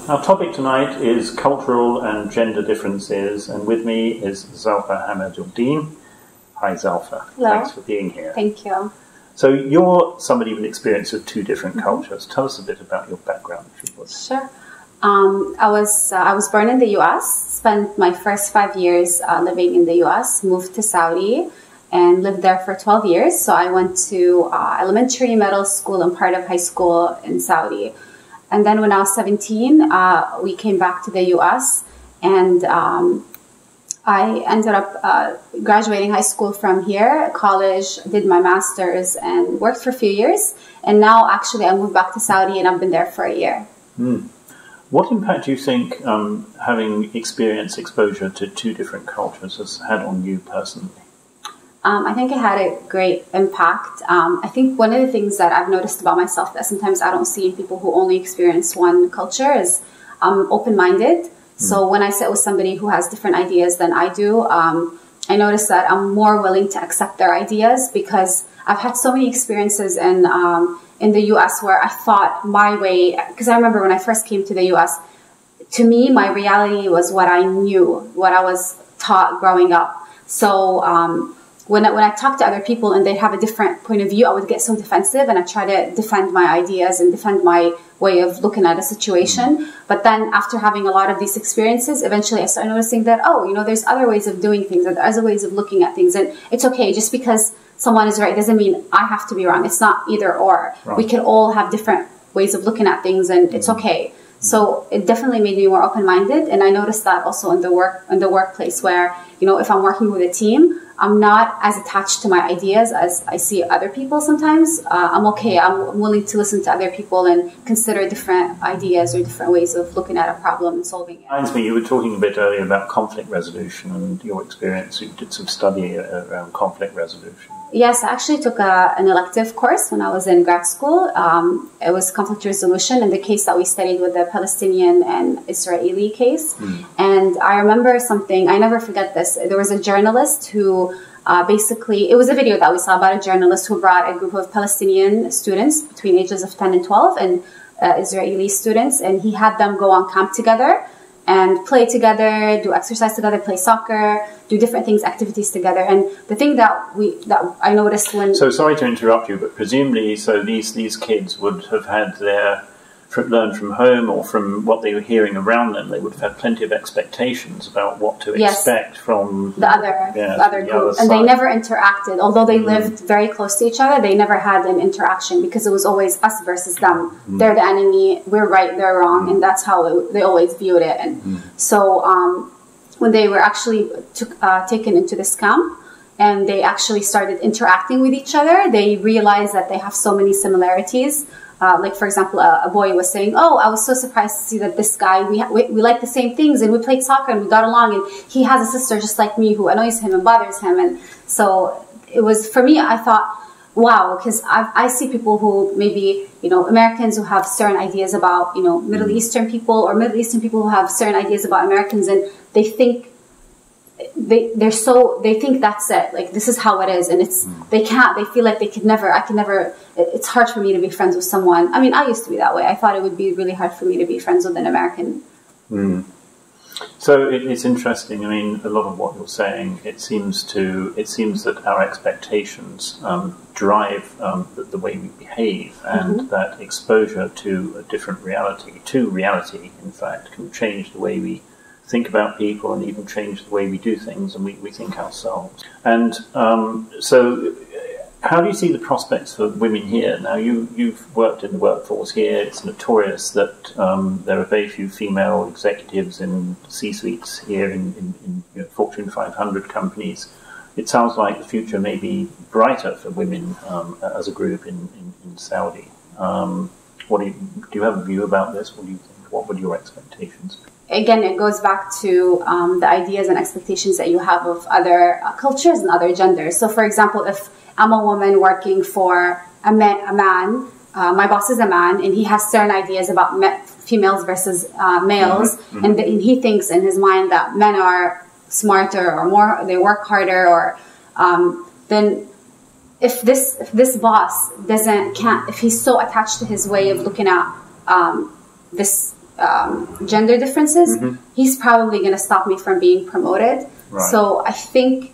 Our topic tonight is cultural and gender differences, and with me is Zalfa Hamedaldean. Hi Zalfa. Hello. Thanks for being here. Thank you. So you're somebody with experience of two different cultures. Tell us a bit about your background, if you would. Sure. I was born in the U.S., spent my first 5 years living in the U.S., moved to Saudi, and lived there for 12 years. So I went to elementary, middle school, and part of high school in Saudi. And then when I was 17, we came back to the U.S., and I ended up graduating high school from here, college, did my master's, and worked for a few years. And now, actually, I moved back to Saudi, and I've been there for a year. What impact do you think having exposure to two different cultures has had on you personally? I think it had a great impact. I think one of the things that I've noticed about myself that sometimes I don't see in people who only experience one culture is I'm open-minded. So when I sit with somebody who has different ideas than I do, I notice that I'm more willing to accept their ideas because I've had so many experiences in the U.S. where I thought my way, because I remember when I first came to the U.S., to me, my reality was what I knew, what I was taught growing up. So when I talk to other people and they have a different point of view, I would get so defensive and I try to defend my ideas and defend my way of looking at a situation. But then after having a lot of these experiences, eventually I started noticing that, oh, you know, there's other ways of doing things, and there's other ways of looking at things. And it's okay, just because someone is right doesn't mean I have to be wrong. It's not either or. Right. We can all have different ways of looking at things, and it's okay. So it definitely made me more open-minded, and I noticed that also in the workplace where, you know, if I'm working with a team, I'm not as attached to my ideas as I see other people sometimes. I'm okay. I'm willing to listen to other people and consider different ideas or different ways of looking at a problem and solving it. Reminds me, you were talking a bit earlier about conflict resolution and your experience. You did some study around conflict resolution. Yes, I actually took an elective course when I was in grad school. It was conflict resolution, in the case that we studied with the Palestinian and Israeli case. And I remember something, I never forget this. There was a journalist who basically, it was a video that we saw about a journalist who brought a group of Palestinian students between ages of 10 and 12 and Israeli students, and he had them go on camp together and play together, do exercise together, play soccer, do different things, activities together. And the thing that I noticed when... So sorry to interrupt you, but presumably, so these kids would have had learned from home or from what they were hearing around them. They would have had plenty of expectations about what to expect from the other group. And they never interacted. Although they lived very close to each other, they never had an interaction because it was always us versus them. They're the enemy, we're right, they're wrong, and that's how they always viewed it. And so when they were actually taken into this camp, and they actually started interacting with each other, they realized that they have so many similarities. Like, for example, a boy was saying, oh, I was so surprised to see that this guy, we like the same things, and we played soccer, and we got along, and he has a sister just like me who annoys him and bothers him. And so it was, for me, I thought, wow, because I see people who maybe, you know, Americans who have certain ideas about, you know, Middle Eastern people, or Middle Eastern people who have certain ideas about Americans, and they think, they think that's it, like this is how it is, and they feel like it's hard for me to be friends with someone. I mean, I used to be that way. I thought it would be really hard for me to be friends with an American. So it's interesting. I mean, a lot of what you're saying, it seems that our expectations drive the way we behave, and that exposure to a different reality, in fact, can change the way we think about people and even change the way we do things and we think ourselves. And so how do you see the prospects for women here? Now, you've worked in the workforce here. It's notorious that there are very few female executives in C-suites here in Fortune 500 companies. It sounds like the future may be brighter for women as a group in Saudi. Do you have a view about this? What do you think? What would your expectations be? Again, it goes back to the ideas and expectations that you have of other cultures and other genders. So, for example, if I'm a woman working for a man, my boss is a man, and he has certain ideas about females versus males, and he thinks in his mind that men are smarter or they work harder, or then if this boss if he's so attached to his way of looking at this gender differences, he's probably going to stop me from being promoted. Right. So I think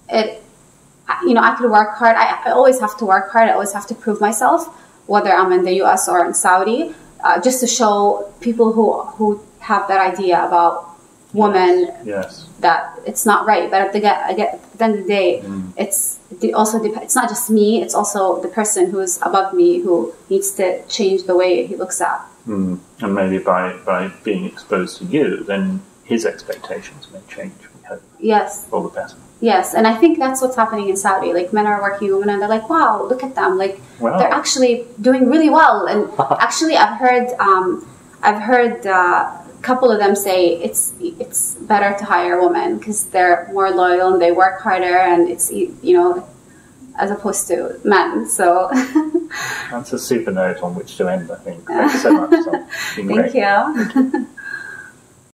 I could work hard. I always have to work hard. I always have to prove myself, whether I'm in the US or in Saudi, just to show people who have that idea about women that it's not right. But at the end of the day, it's not just me. It's also the person who's above me who needs to change the way he looks at. And maybe by being exposed to you, then his expectations may change, we hope. Yes. For the better. Yes, and I think that's what's happening in Saudi. Like, men are working women, and they're like, "Wow, look at them! Like, they're actually doing really well." And actually, I've heard a couple of them say it's better to hire women because they're more loyal and they work harder, and it's as opposed to men. So that's a super note on which to end, I think. Thanks so much. Thank you.